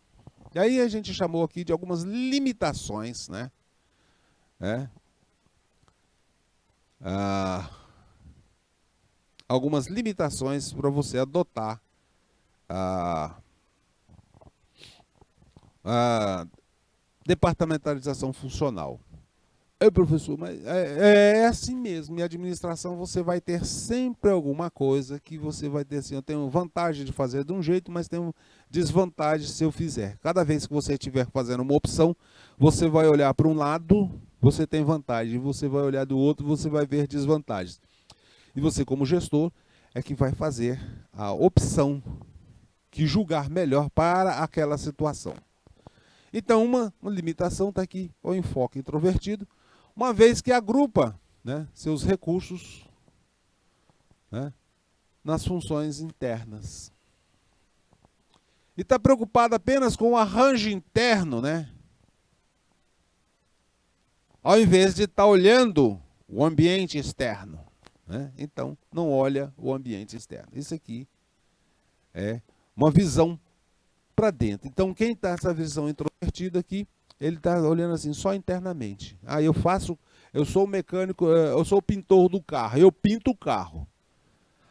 E aí a gente chamou aqui de algumas limitações, né? Algumas limitações para você adotar a departamentalização funcional. Professor, mas é assim mesmo. Em administração você vai ter sempre alguma coisa que você vai ter assim, eu tenho vantagem de fazer de um jeito, mas tenho desvantagem se eu fizer. Cada vez que você estiver fazendo uma opção, você vai olhar para um lado, você tem vantagem, você vai olhar do outro, você vai ver desvantagens. E você, como gestor, é que vai fazer a opção que julgar melhor para aquela situação. Então, uma limitação está aqui, o enfoque introvertido, uma vez que agrupa, né, seus recursos, né, nas funções internas. E está preocupado apenas com o arranjo interno, né, ao invés de estar olhando o ambiente externo. Né? Então, não olha o ambiente externo. Isso aqui é uma visão para dentro. Então, quem está essa visão introvertida aqui, ele está olhando assim, só internamente. Eu sou o mecânico, eu sou o pintor do carro, eu pinto o carro.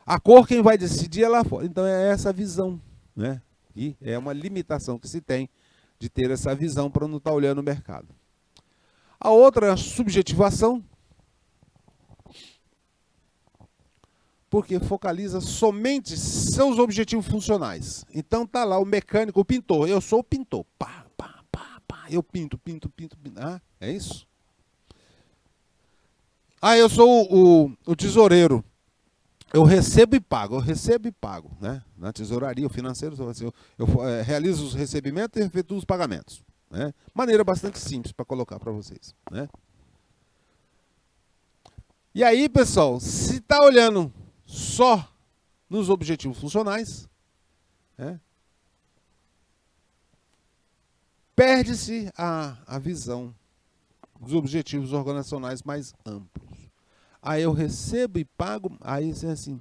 A cor quem vai decidir é lá fora. Então, é essa visão. Né? E é uma limitação que se tem de ter essa visão para não estar olhando o mercado. A outra é a subjetivação, porque focaliza somente seus objetivos funcionais. Então está lá o mecânico, o pintor. Eu sou o pintor. Pá, pá, pá, pá. Eu pinto. Ah, é isso? Eu sou o tesoureiro. Eu recebo e pago. Né? Na tesouraria, o financeiro, eu realizo os recebimentos e efetuo os pagamentos. Né? Maneira bastante simples para colocar para vocês. Né? E aí, pessoal, se está olhando só nos objetivos funcionais, né, perde-se a visão dos objetivos organizacionais mais amplos. Aí eu recebo e pago, aí assim,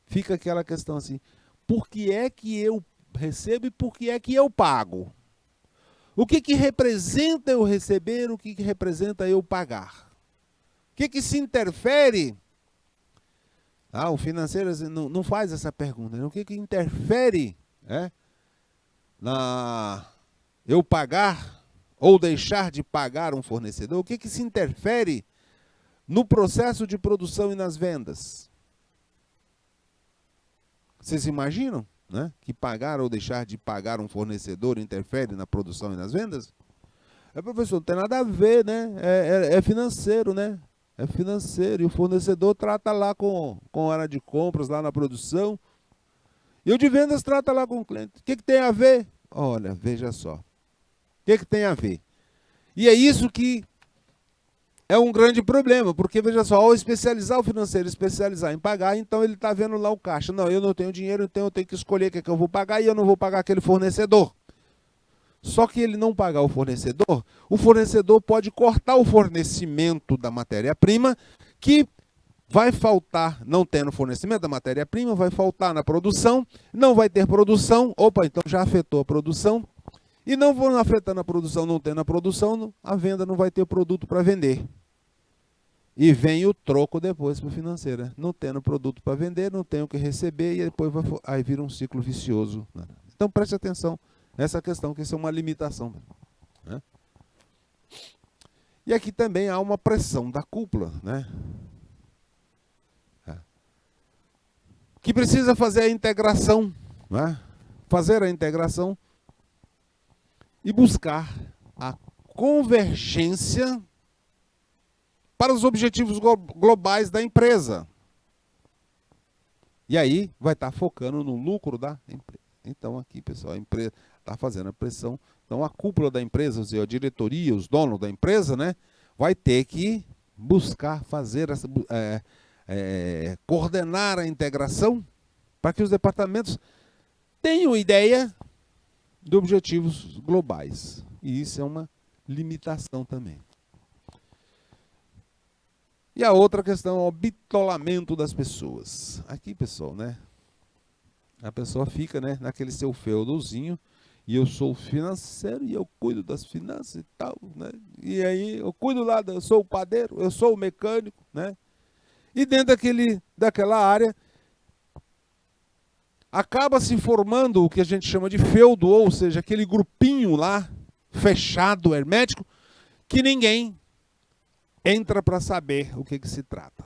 fica aquela questão assim, por que é que eu recebo e por que é que eu pago? O que representa eu receber, o que representa eu pagar? O que se interfere? O financeiro não faz essa pergunta. Né? O que interfere na eu pagar ou deixar de pagar um fornecedor, o que que se interfere no processo de produção e nas vendas? Vocês imaginam, né, que pagar ou deixar de pagar um fornecedor interfere na produção e nas vendas? Professor, não tem nada a ver, né? É financeiro, né? É financeiro. E o fornecedor trata lá com hora de compras, lá na produção. E o de vendas trata lá com o cliente. O que que tem a ver? Olha, veja só. O que que tem a ver? E é isso que é um grande problema, porque, veja só, ao especializar o financeiro, especializar em pagar, então ele está vendo lá o caixa. Não, eu não tenho dinheiro, então eu tenho que escolher o que é que eu vou pagar e eu não vou pagar aquele fornecedor. Só que ele não pagar o fornecedor pode cortar o fornecimento da matéria-prima, que vai faltar, não tendo fornecimento da matéria-prima, vai faltar na produção, não vai ter produção, opa, então já afetou a produção, e não vão afetando a produção, não tendo a produção, a venda não vai ter produto para vender. E vem o troco depois para o financeiro, né? Não tendo produto para vender, não tem o que receber, e depois aí vira um ciclo vicioso. Então preste atenção nessa questão, que isso é uma limitação, né? E aqui também há uma pressão da cúpula, né? Que precisa fazer a integração, né? Fazer a integração e buscar a convergência para os objetivos globais da empresa. E aí vai estar focando no lucro da empresa. Então aqui, pessoal, a empresa está fazendo a pressão. Então a cúpula da empresa, ou seja, a diretoria, os donos da empresa, né, vai ter que buscar fazer essa, coordenar a integração para que os departamentos tenham ideia de objetivos globais. E isso é uma limitação também. E a outra questão é o bitolamento das pessoas. Aqui, pessoal, né? A pessoa fica, né, naquele seu feudozinho, e eu sou o financeiro e eu cuido das finanças e tal, né? E aí eu cuido lá, eu sou o padeiro, eu sou o mecânico, né? E dentro daquela área acaba se formando o que a gente chama de feudo, ou seja, aquele grupinho lá, fechado, hermético, que ninguém entra para saber o que se trata.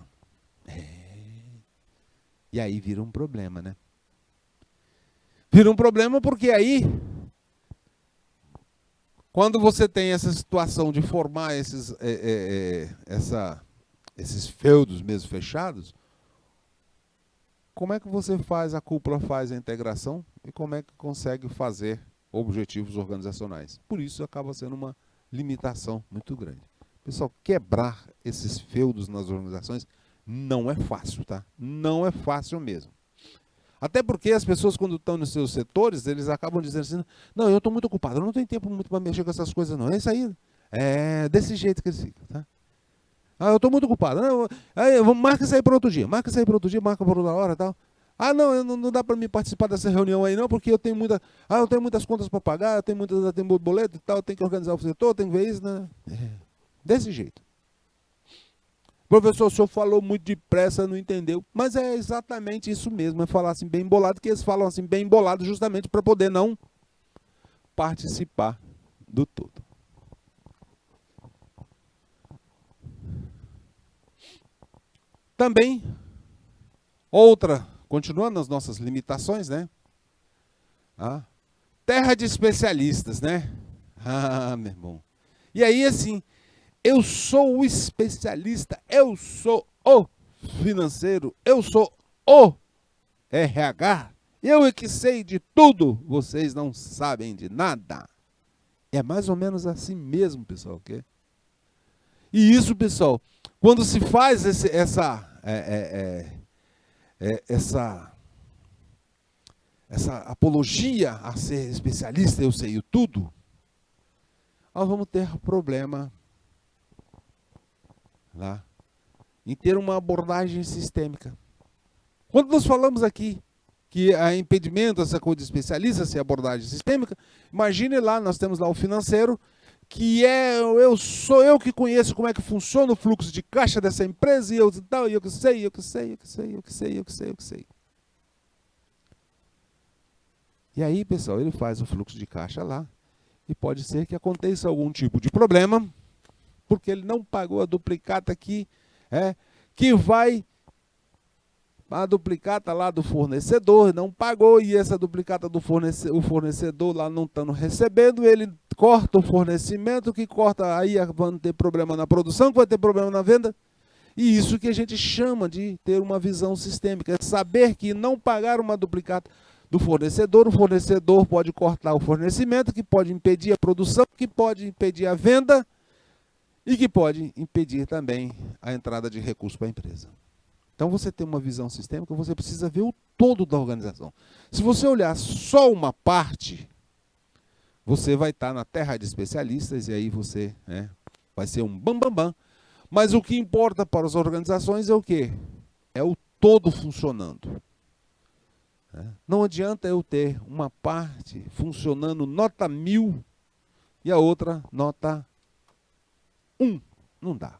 E aí vira um problema, né? Vira um problema porque aí, quando você tem essa situação de formar esses feudos mesmo fechados, como é que você faz, a cúpula faz a integração e como é que consegue fazer objetivos organizacionais? Por isso acaba sendo uma limitação muito grande. Pessoal, quebrar esses feudos nas organizações não é fácil, tá? Não é fácil mesmo. Até porque as pessoas, quando estão nos seus setores, eles acabam dizendo assim, não, eu estou muito ocupado, eu não tenho tempo muito para mexer com essas coisas, não. É isso aí, é desse jeito que eles ficam, tá? Ah, eu estou muito ocupado. Marca isso aí para outro dia, marca por outra hora e tal. Ah, não dá para mim participar dessa reunião aí não, porque eu tenho muitas contas para pagar, eu tenho muito boleto e tal, eu tenho que organizar o setor, tenho que ver isso, né? Desse jeito. Professor, o senhor falou muito depressa, não entendeu. Mas é exatamente isso mesmo, é falar assim bem embolado, que eles falam assim bem embolado justamente para poder não participar do todo. Também, continuando as nossas limitações, né? Terra de especialistas, né? Meu irmão. E aí, assim, eu sou o especialista, eu sou o financeiro, eu sou o RH, eu é que sei de tudo, vocês não sabem de nada. É mais ou menos assim mesmo, pessoal. Okay? E isso, pessoal, quando se faz essa apologia a ser especialista, eu sei tudo, nós vamos ter problema lá, em ter uma abordagem sistêmica. Quando nós falamos aqui que há impedimento, essa coisa de especialista, essa abordagem sistêmica, imagine lá, nós temos lá o financeiro, que sou eu que conheço como é que funciona o fluxo de caixa dessa empresa, e eu que sei. E aí, pessoal, ele faz o fluxo de caixa lá, E pode ser que aconteça algum tipo de problema, porque ele não pagou a duplicata aqui, que vai a duplicata lá do fornecedor, não pagou, e essa duplicata do fornecedor lá não estando recebendo, ele corta o fornecimento, que corta, aí vai ter problema na produção, que vai ter problema na venda. E isso que a gente chama de ter uma visão sistêmica, é saber que não pagar uma duplicata do fornecedor, o fornecedor pode cortar o fornecimento, que pode impedir a produção, que pode impedir a venda e que pode impedir também a entrada de recursos para a empresa. Então, você tem uma visão sistêmica, você precisa ver o todo da organização. Se você olhar só uma parte, você vai estar na terra de especialistas e aí você vai ser um bam. Mas o que importa para as organizações é o quê? É o todo funcionando. Não adianta eu ter uma parte funcionando nota 1000 e a outra nota 1. Não dá.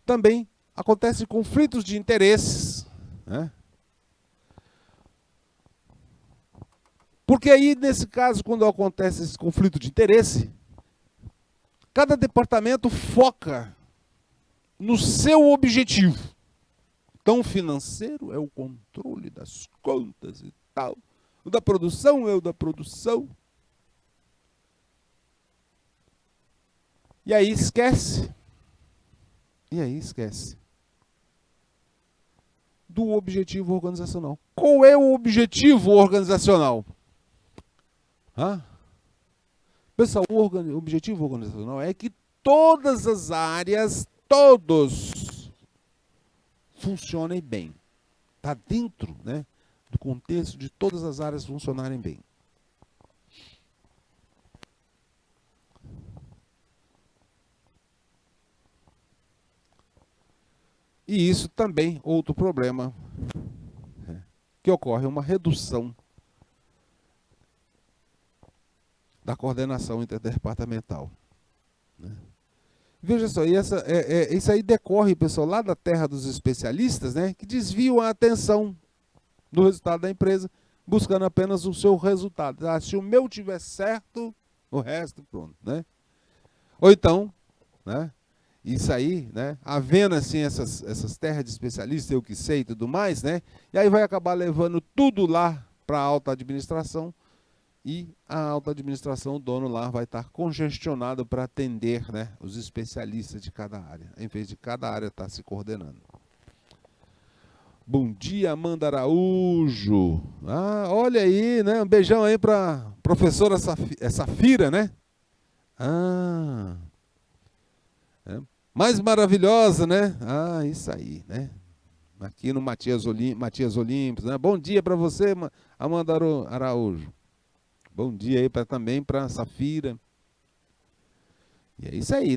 Também acontecem conflitos de interesses. Porque aí, nesse caso, quando acontece esse conflito de interesse, cada departamento foca no seu objetivo. Então, o financeiro é o controle das contas e tal. O da produção é o da produção. E aí esquece. Do objetivo organizacional. Qual é o objetivo organizacional? Pessoal, o objetivo organizacional é que todas as áreas, todos, funcionem bem. Está dentro, do contexto de todas as áreas funcionarem bem. E isso também, outro problema, que ocorre uma redução da coordenação interdepartamental. Veja só, isso aí decorre, pessoal, lá da terra dos especialistas, que desviam a atenção do resultado da empresa, buscando apenas o seu resultado. Se o meu tiver certo, o resto, pronto. Ou então, isso aí, havendo assim essas terras de especialistas, eu que sei e tudo mais, e aí vai acabar levando tudo lá para a alta administração, e a alta administração, o dono lá vai estar congestionado para atender os especialistas de cada área, em vez de cada área estar se coordenando. Bom dia, Amanda Araújo. Olha aí, um beijão aí para a professora Safira, mais maravilhosa, isso aí, Aqui no Matias Olímpicos, Bom dia para você, Amanda Araújo. Bom dia aí também para a Safira. E é isso aí,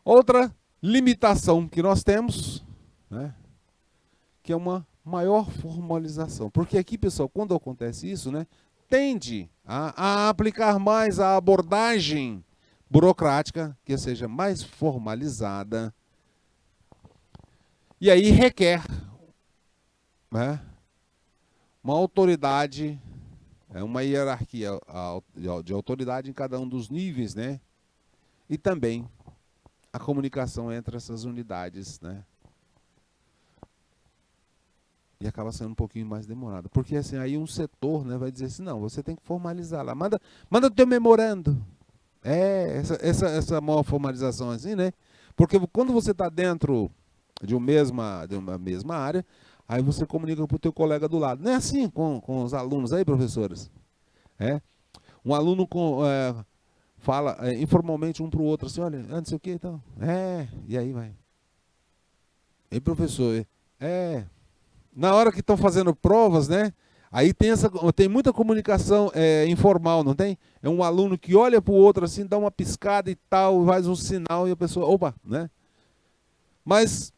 Outra limitação que nós temos, que é uma maior formalização. Porque aqui, pessoal, quando acontece isso, tende a aplicar mais a abordagem burocrática, que seja mais formalizada, e aí requer uma autoridade, uma hierarquia de autoridade em cada um dos níveis, e também a comunicação entre essas unidades, E acaba sendo um pouquinho mais demorado. Porque assim, aí um setor vai dizer assim, não, você tem que formalizar lá. Manda o teu memorando. Essa maior formalização assim, Porque quando você está dentro de uma mesma área, aí você comunica para o teu colega do lado. Não é assim com os alunos aí, professores? Um aluno fala informalmente um para o outro assim, olha, não sei o que, então. E aí vai. E professor, na hora que estão fazendo provas, aí tem muita comunicação informal, não tem? É um aluno que olha para o outro assim, dá uma piscada e tal, faz um sinal e a pessoa, opa, Mas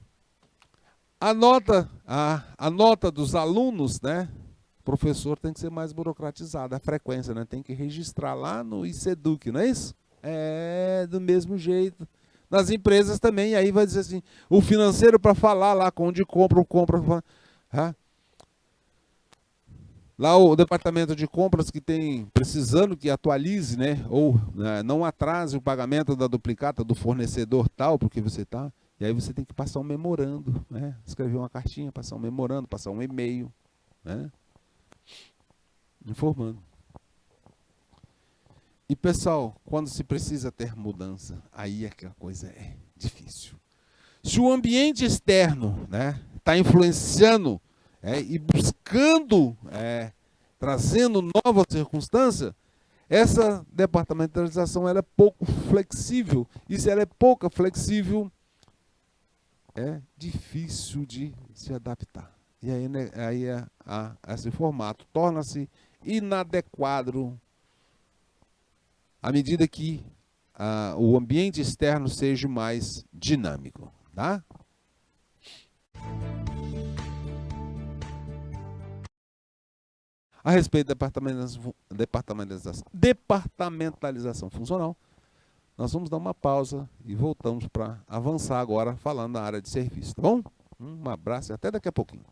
a nota dos alunos, o professor tem que ser mais burocratizado, a frequência, tem que registrar lá no ICEDUC, não é isso? Do mesmo jeito. Nas empresas também, aí vai dizer assim, o financeiro para falar lá com onde compra. Lá o departamento de compras que tem precisando que atualize, né? Ou não atrase o pagamento da duplicata do fornecedor tal, porque você está. E aí você tem que passar um memorando, né? Escrever uma cartinha, passar um memorando, passar um e-mail, né? Informando. E pessoal, quando se precisa ter mudança, aí é que a coisa é difícil. Se o ambiente externo está influenciando e buscando, trazendo novas circunstâncias, essa departamentalização ela é pouco flexível. E se ela é pouco flexível, é difícil de se adaptar. E aí, esse formato torna-se inadequado à medida que o ambiente externo seja mais dinâmico. Tá? A respeito da departamentalização funcional, nós vamos dar uma pausa e voltamos para avançar agora falando na área de serviço, tá bom? Um abraço e até daqui a pouquinho.